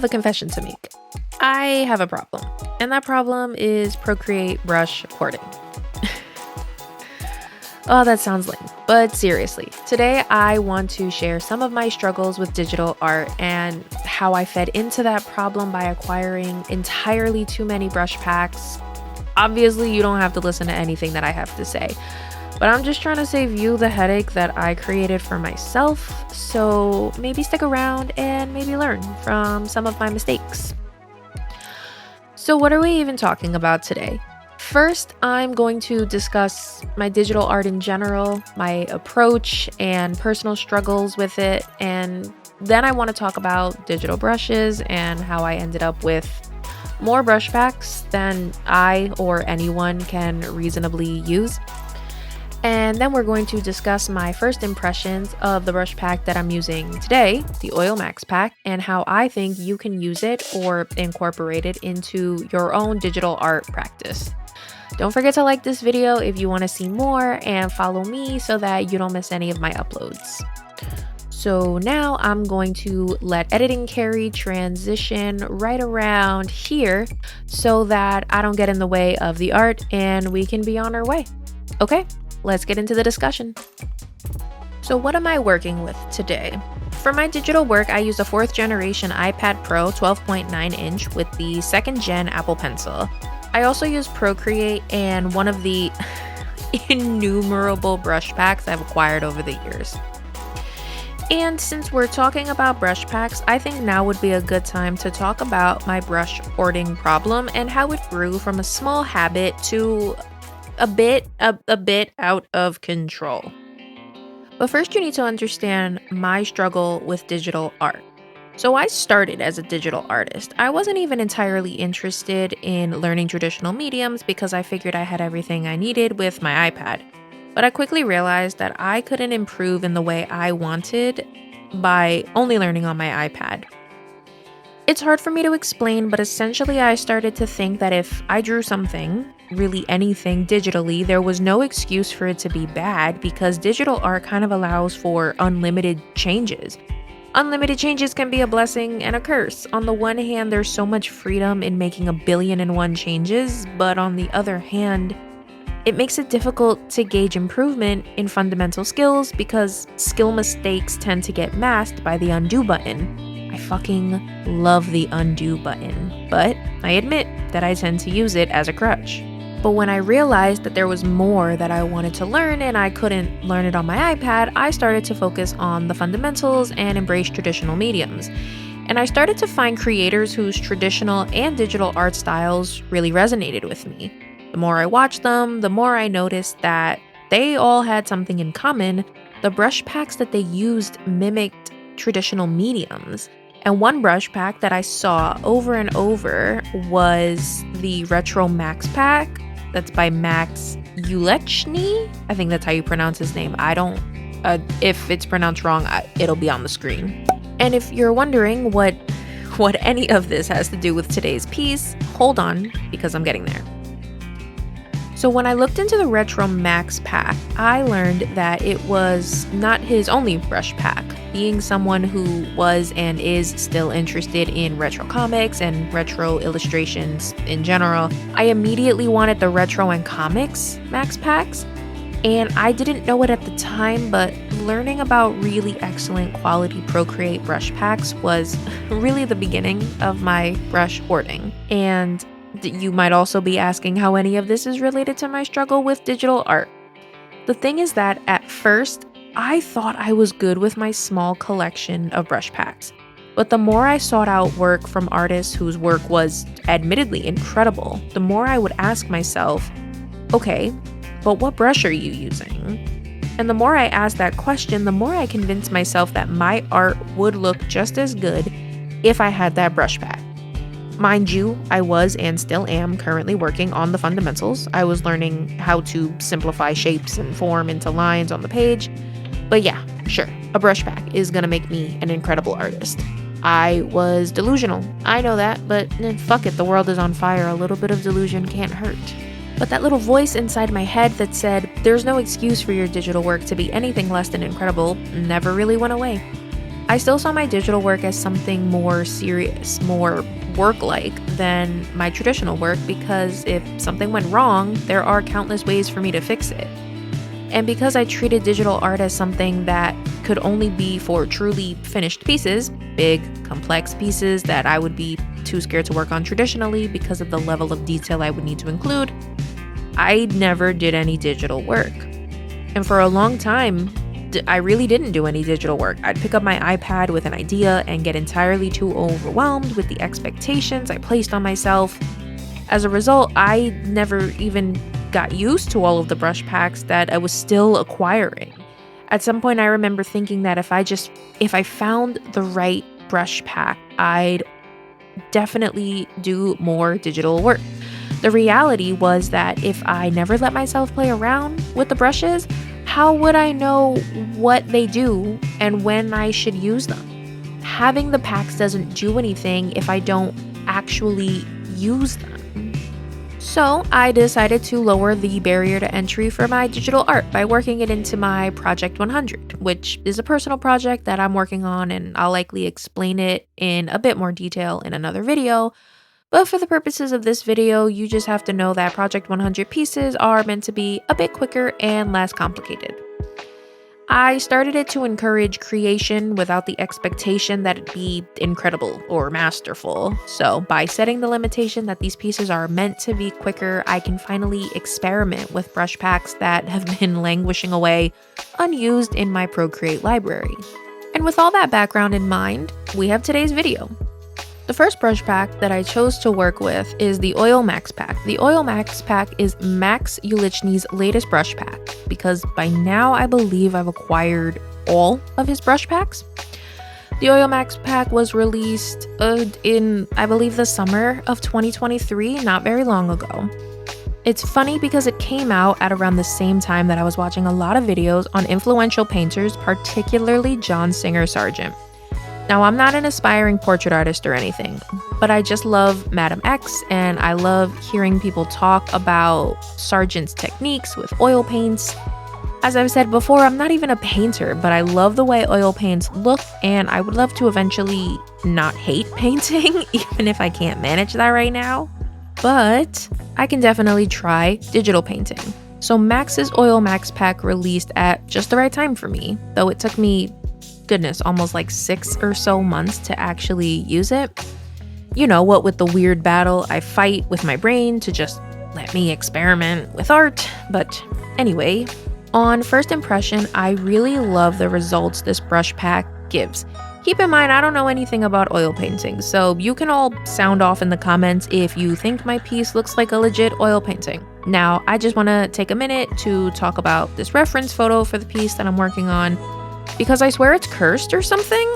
have a confession to make. I have a problem, and that problem is procreate brush hoarding. Oh, that sounds lame, but seriously, today I want to share some of my struggles with digital art and how I fed into that problem by acquiring entirely too many brush packs. Obviously, you don't have to listen to anything that I have to say, but I'm just trying to save you the headache that I created for myself, so maybe stick around and maybe learn from some of my mistakes. So what are we even talking about today? First, I'm going to discuss my digital art in general, my approach and personal struggles with it, and then I want to talk about digital brushes and how I ended up with more brush packs than I or anyone can reasonably use. And then we're going to discuss my first impressions of the brush pack that I'm using today, the Oil MaxPack, and how I think you can use it or incorporate it into your own digital art practice. Don't forget to like this video if you want to see more and follow me so that you don't miss any of my uploads. So now I'm going to let editing carry transition right around here so that I don't get in the way of the art and we can be on our way. Okay, let's get into the discussion. So what am I working with today? For my digital work, I use a 4th generation iPad Pro 12.9 inch with the 2nd gen Apple Pencil. I also use Procreate and one of the innumerable brush packs I've acquired over the years. And since we're talking about brush packs, I think now would be a good time to talk about my brush hoarding problem and how it grew from a small habit to a bit out of control. But first you need to understand my struggle with digital art. So I started as a digital artist. I wasn't even entirely interested in learning traditional mediums because I figured I had everything I needed with my iPad. But I quickly realized that I couldn't improve in the way I wanted by only learning on my iPad. It's hard for me to explain, but essentially I started to think that if I drew something, really anything digitally, there was no excuse for it to be bad because digital art kind of allows for unlimited changes. Unlimited changes can be a blessing and a curse. On the one hand, there's so much freedom in making 1,000,000,001 changes, but on the other hand, it makes it difficult to gauge improvement in fundamental skills because skill mistakes tend to get masked by the undo button. I fucking love the undo button, but I admit that I tend to use it as a crutch. But when I realized that there was more that I wanted to learn and I couldn't learn it on my iPad, I started to focus on the fundamentals and embrace traditional mediums. And I started to find creators whose traditional and digital art styles really resonated with me. The more I watched them, the more I noticed that they all had something in common. The brush packs that they used mimicked traditional mediums. And one brush pack that I saw over and over was the Retro MaxPack. That's by Max Ulichney. I think that's how you pronounce his name. If it's pronounced wrong, it'll be on the screen. And if you're wondering what any of this has to do with today's piece, hold on, because I'm getting there. So when I looked into the Retro MaxPack, I learned that it was not his only brush pack. Being someone who was and is still interested in retro comics and retro illustrations in general, I immediately wanted the retro and comics Max packs. And I didn't know it at the time, but learning about really excellent quality Procreate brush packs was really the beginning of my brush hoarding. And you might also be asking how any of this is related to my struggle with digital art. The thing is that at first, I thought I was good with my small collection of brush packs. But the more I sought out work from artists whose work was admittedly incredible, the more I would ask myself, okay, but what brush are you using? And the more I asked that question, the more I convinced myself that my art would look just as good if I had that brush pack. Mind you, I was and still am currently working on the fundamentals. I was learning how to simplify shapes and form into lines on the page. But yeah, sure, a brush pack is gonna make me an incredible artist. I was delusional. I know that, but fuck it, the world is on fire. A little bit of delusion can't hurt. But that little voice inside my head that said, there's no excuse for your digital work to be anything less than incredible, never really went away. I still saw my digital work as something more serious, more work-like than my traditional work, because if something went wrong, there are countless ways for me to fix it. And because I treated digital art as something that could only be for truly finished pieces, big, complex pieces that I would be too scared to work on traditionally because of the level of detail I would need to include, I never did any digital work. And for a long time, I really didn't do any digital work. I'd pick up my iPad with an idea and get entirely too overwhelmed with the expectations I placed on myself. As a result, I never even got used to all of the brush packs that I was still acquiring. At some point, I remember thinking that if I found the right brush pack, I'd definitely do more digital work. The reality was that if I never let myself play around with the brushes, how would I know what they do and when I should use them? Having the packs doesn't do anything if I don't actually use them. So I decided to lower the barrier to entry for my digital art by working it into my Project 100, which is a personal project that I'm working on, and I'll likely explain it in a bit more detail in another video. But for the purposes of this video, you just have to know that Project 100 pieces are meant to be a bit quicker and less complicated. I started it to encourage creation without the expectation that it be incredible or masterful. So by setting the limitation that these pieces are meant to be quicker, I can finally experiment with brush packs that have been languishing away unused in my Procreate library. And with all that background in mind, we have today's video. The first brush pack that I chose to work with is the Oil MaxPack. The Oil MaxPack is Max Ulichney's latest brush pack, because by now I believe I've acquired all of his brush packs. The Oil MaxPack was released in, I believe, the summer of 2023, not very long ago. It's funny because it came out at around the same time that I was watching a lot of videos on influential painters, particularly John Singer Sargent. Now, I'm not an aspiring portrait artist or anything, but I just love Madam X, and I love hearing people talk about Sargent's techniques with oil paints. As I've said before, I'm not even a painter, but I love the way oil paints look, and I would love to eventually not hate painting, even if I can't manage that right now. But I can definitely try digital painting. So Max's Oil MaxPack released at just the right time for me, though it took me almost like 6 or so months to actually use it. You know, what with the weird battle I fight with my brain to just let me experiment with art. But anyway, on first impression, I really love the results this brush pack gives. Keep in mind, I don't know anything about oil painting, so you can all sound off in the comments if you think my piece looks like a legit oil painting. Now, I just want to take a minute to talk about this reference photo for the piece that I'm working on, because I swear it's cursed or something.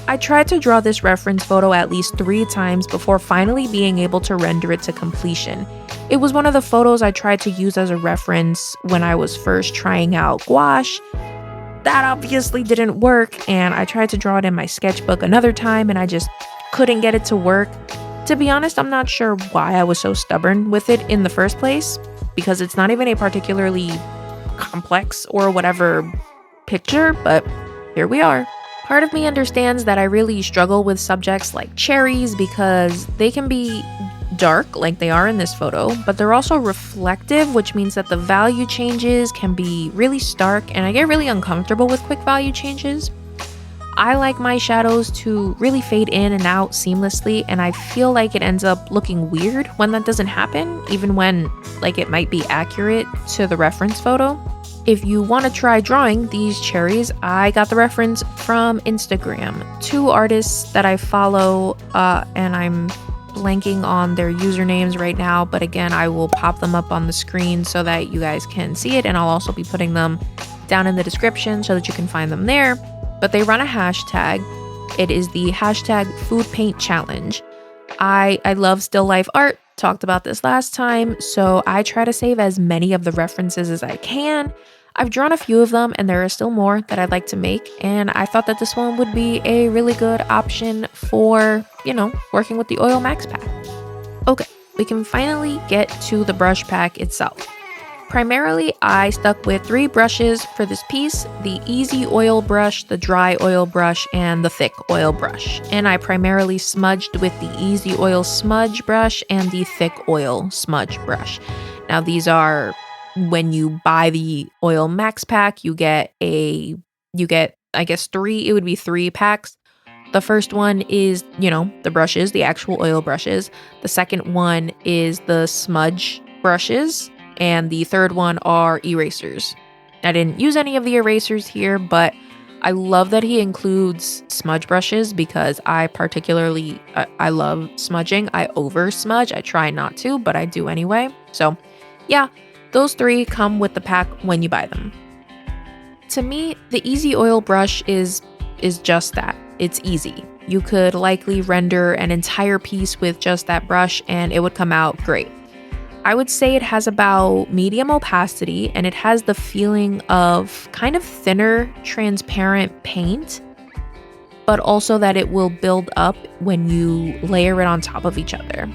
I tried to draw this reference photo at least 3 times before finally being able to render it to completion. It was one of the photos I tried to use as a reference when I was first trying out gouache. That obviously didn't work, and I tried to draw it in my sketchbook another time, and I just couldn't get it to work. To be honest, I'm not sure why I was so stubborn with it in the first place, because it's not even a particularly complex or whatever picture, but here we are. Part of me understands that I really struggle with subjects like cherries because they can be dark like they are in this photo, but they're also reflective, which means that the value changes can be really stark, and I get really uncomfortable with quick value changes. I like my shadows to really fade in and out seamlessly, and I feel like it ends up looking weird when that doesn't happen, even when it might be accurate to the reference photo. If you want to try drawing these cherries, I got the reference from Instagram. 2 artists that I follow, and I'm blanking on their usernames right now, but again, I will pop them up on the screen so that you guys can see it, and I'll also be putting them down in the description so that you can find them there. But they run a hashtag. It is the hashtag Food Paint Challenge. I love still life art, talked about this last time, so I try to save as many of the references as I can. I've drawn a few of them, and there are still more that I'd like to make, and I thought that this one would be a really good option for, working with the Oil MaxPack. Okay, we can finally get to the brush pack itself. Primarily, I stuck with 3 brushes for this piece: the easy oil brush, the dry oil brush, and the thick oil brush. And I primarily smudged with the easy oil smudge brush and the thick oil smudge brush. Now, these are, when you buy the Oil MaxPack, you get, I guess, 3, it would be 3 packs. The first one is, the brushes, the actual oil brushes. The second one is the smudge brushes. And the third one are erasers. I didn't use any of the erasers here, but I love that he includes smudge brushes because I love smudging. I over smudge. I try not to, but I do anyway. So yeah, those 3 come with the pack when you buy them. To me, the easy oil brush is just that. It's easy. You could likely render an entire piece with just that brush and it would come out great. I would say it has about medium opacity and it has the feeling of kind of thinner, transparent paint, but also that it will build up when you layer it on top of each other.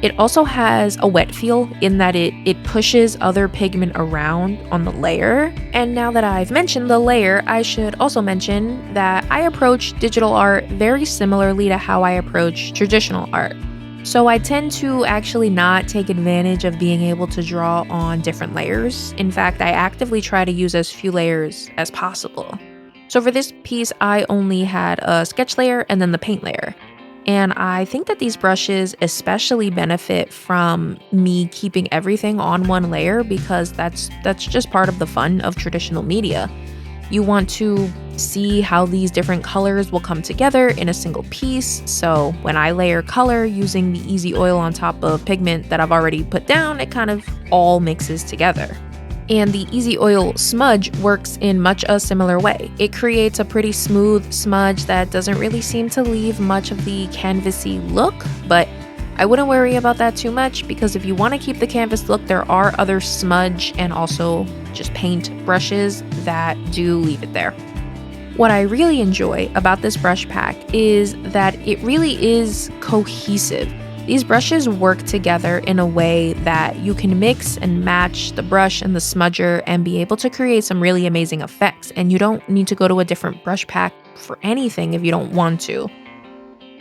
It also has a wet feel in that it pushes other pigment around on the layer. And now that I've mentioned the layer, I should also mention that I approach digital art very similarly to how I approach traditional art. So I tend to actually not take advantage of being able to draw on different layers. In fact, I actively try to use as few layers as possible. So for this piece, I only had a sketch layer and then the paint layer. And I think that these brushes especially benefit from me keeping everything on one layer because that's just part of the fun of traditional media. You want to see how these different colors will come together in a single piece. So when I layer color using the easy oil on top of pigment that I've already put down, it kind of all mixes together. And the easy oil smudge works in much a similar way. It creates a pretty smooth smudge that doesn't really seem to leave much of the canvasy look, but I wouldn't worry about that too much because if you want to keep the canvas look, there are other smudge and also just paint brushes that do leave it there. What I really enjoy about this brush pack is that it really is cohesive. These brushes work together in a way that you can mix and match the brush and the smudger and be able to create some really amazing effects. And you don't need to go to a different brush pack for anything if you don't want to.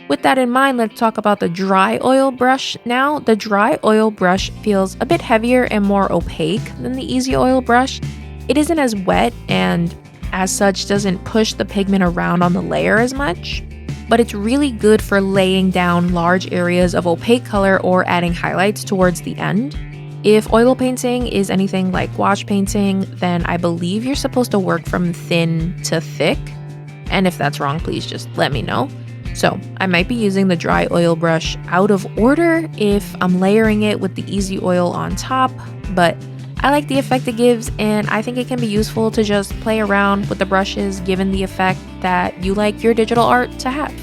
With that in mind, let's talk about the dry oil brush now. The dry oil brush feels a bit heavier and more opaque than the easy oil brush. It isn't as wet and as such doesn't push the pigment around on the layer as much. But it's really good for laying down large areas of opaque color or adding highlights towards the end. If oil painting is anything like wash painting, then I believe you're supposed to work from thin to thick. And if that's wrong, please just let me know. So I might be using the dry oil brush out of order if I'm layering it with the easy oil on top, but I like the effect it gives, and I think it can be useful to just play around with the brushes given the effect that you like your digital art to have.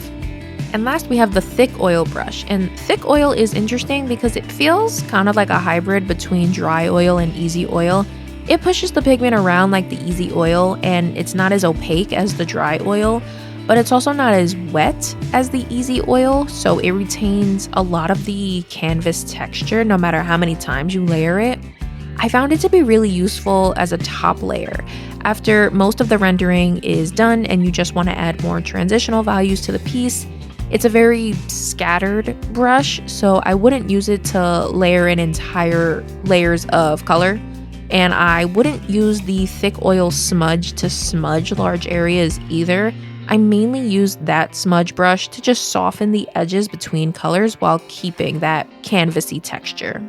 And last, we have the thick oil brush. And thick oil is interesting because it feels kind of like a hybrid between dry oil and easy oil. It pushes the pigment around like the easy oil, and it's not as opaque as the dry oil, but it's also not as wet as the easy oil, so it retains a lot of the canvas texture no matter how many times you layer it. I found it to be really useful as a top layer. After most of the rendering is done and you just want to add more transitional values to the piece, it's a very scattered brush, so I wouldn't use it to layer in entire layers of color. And I wouldn't use the thick oil smudge to smudge large areas either. I mainly use that smudge brush to just soften the edges between colors while keeping that canvasy texture.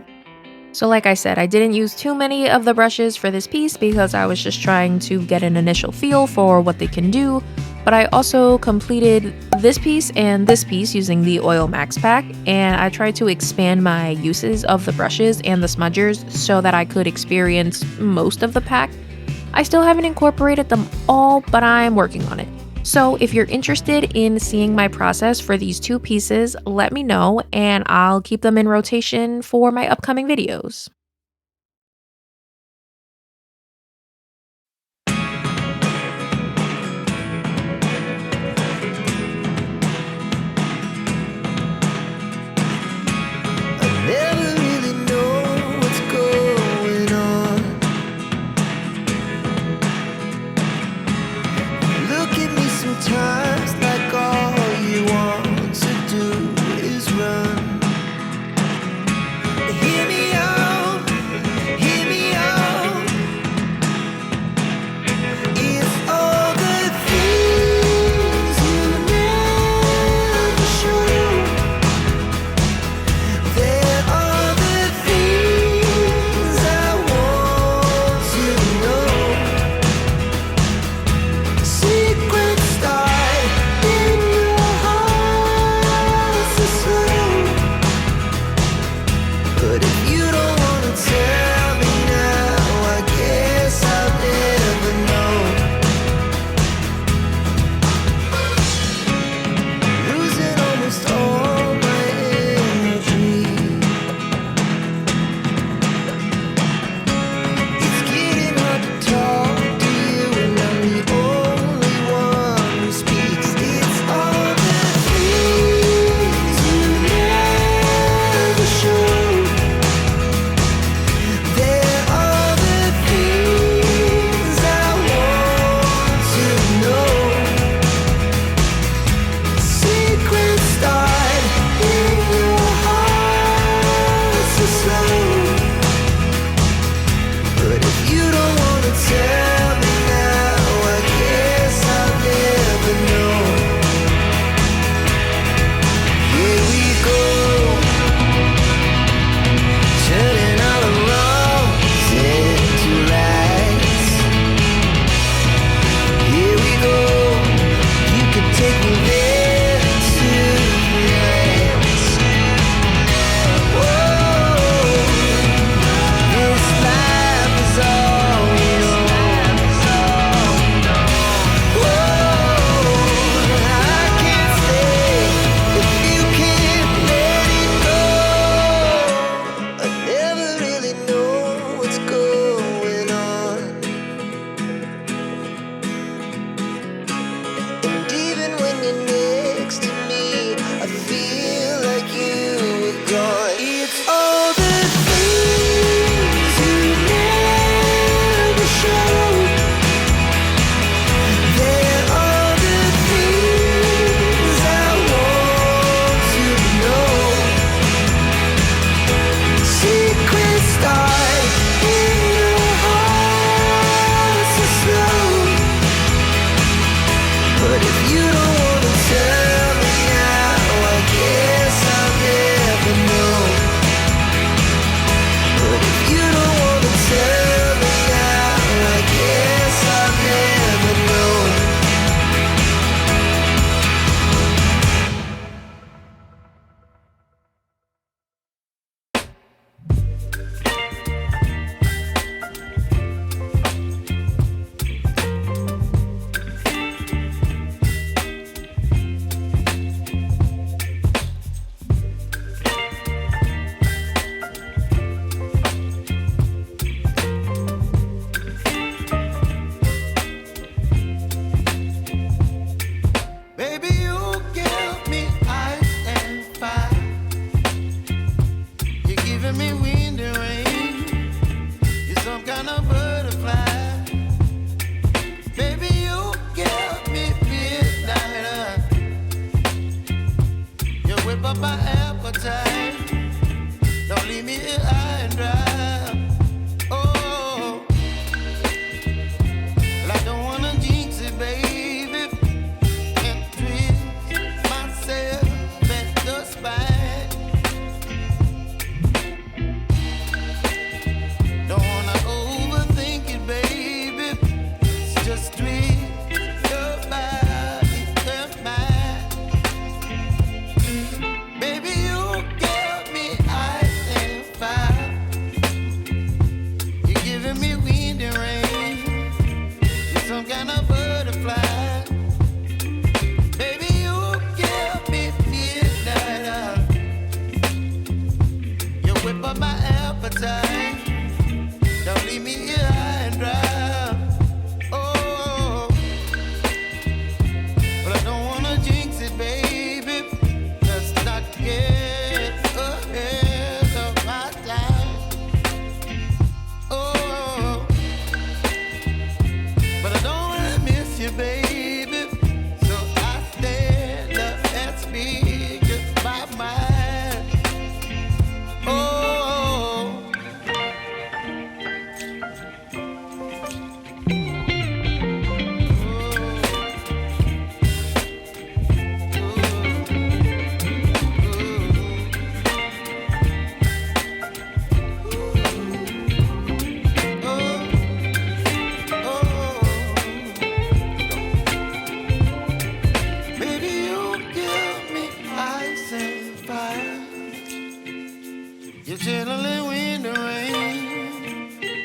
So like I said, I didn't use too many of the brushes for this piece because I was just trying to get an initial feel for what they can do, but I also completed this piece and this piece using the Oil MaxPack, and I tried to expand my uses of the brushes and the smudgers so that I could experience most of the pack. I still haven't incorporated them all, but I'm working on it. So if you're interested in seeing my process for these 2 pieces, let me know and I'll keep them in rotation for my upcoming videos. I never really know what's going on.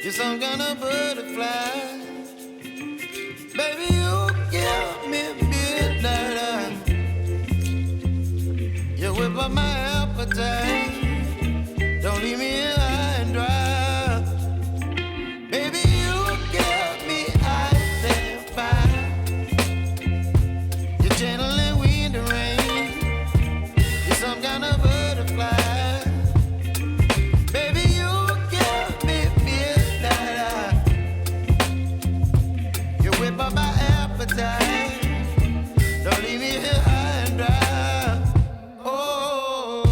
You're some kind of butterfly. Baby, you give me midnight. You whip up my appetite. Don't leave me here high and dry. Baby, you give me ice and fire. You're gentle and wind and rain. You're some kind of butterfly. Baby, you give me midnight. You whip up my appetite. Don't leave me here high and dry. Oh,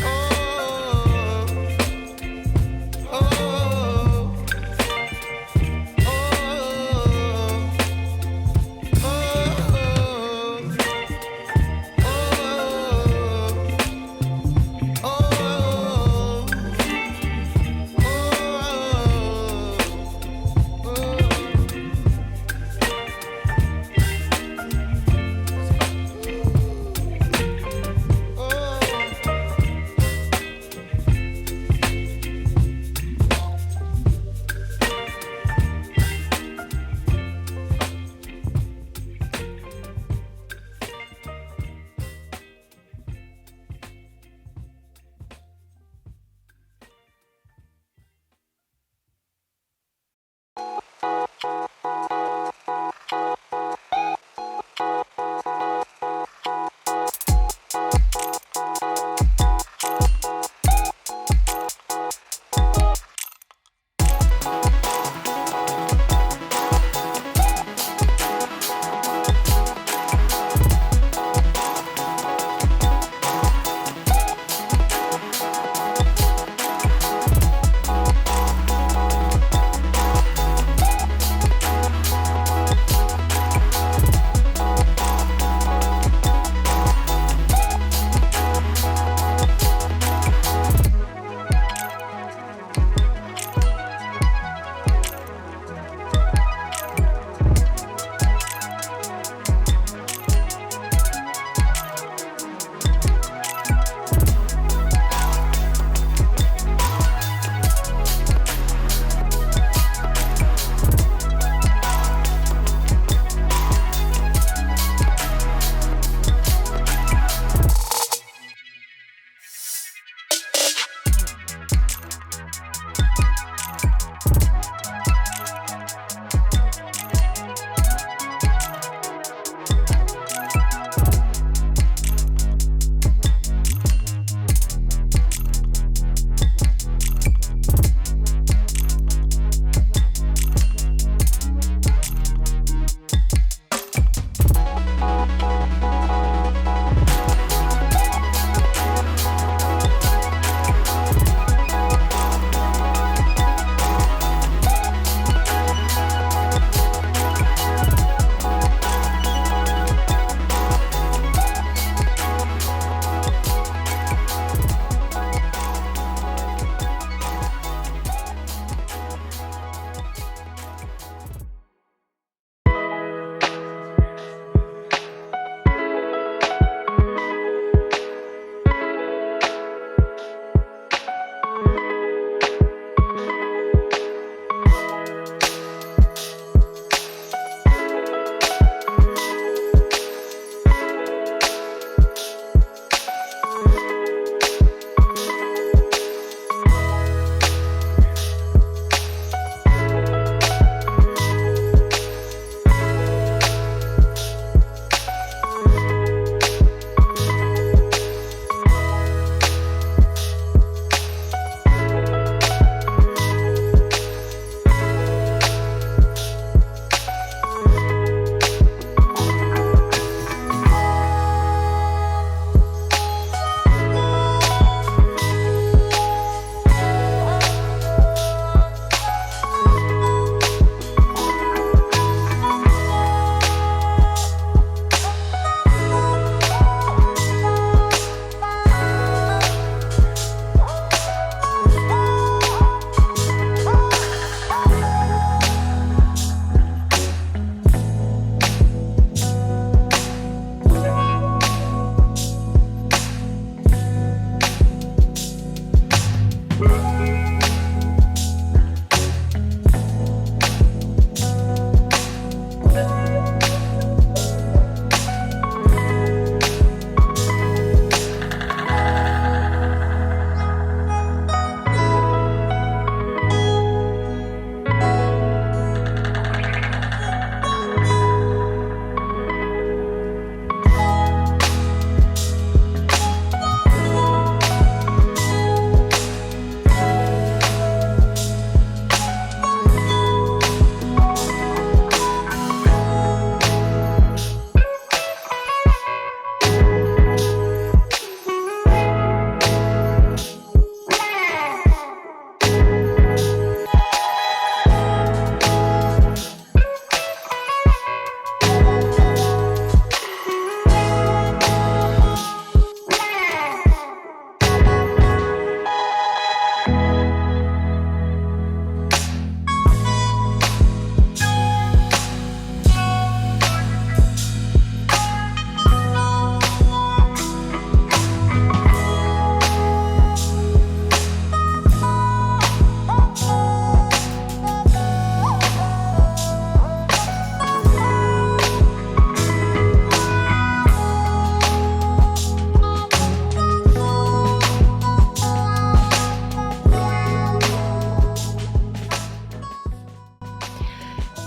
oh, oh, oh,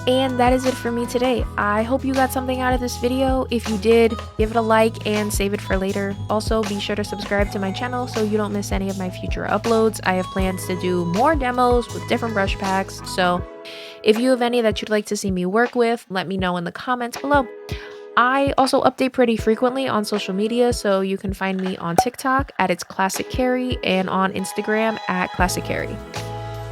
And that is it for me today. I hope you got something out of this video. If you did, give it a like and save it for later. Also, be sure to subscribe to my channel so you don't miss any of my future uploads. I have plans to do more demos with different brush packs, so if you have any that you'd like to see me work with, let me know in the comments below. I also update pretty frequently on social media, so you can find me on TikTok at It's Classic Carrie and on Instagram at Classic Carrie.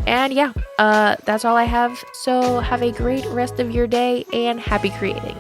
And yeah, that's all I have. So have a great rest of your day and happy creating.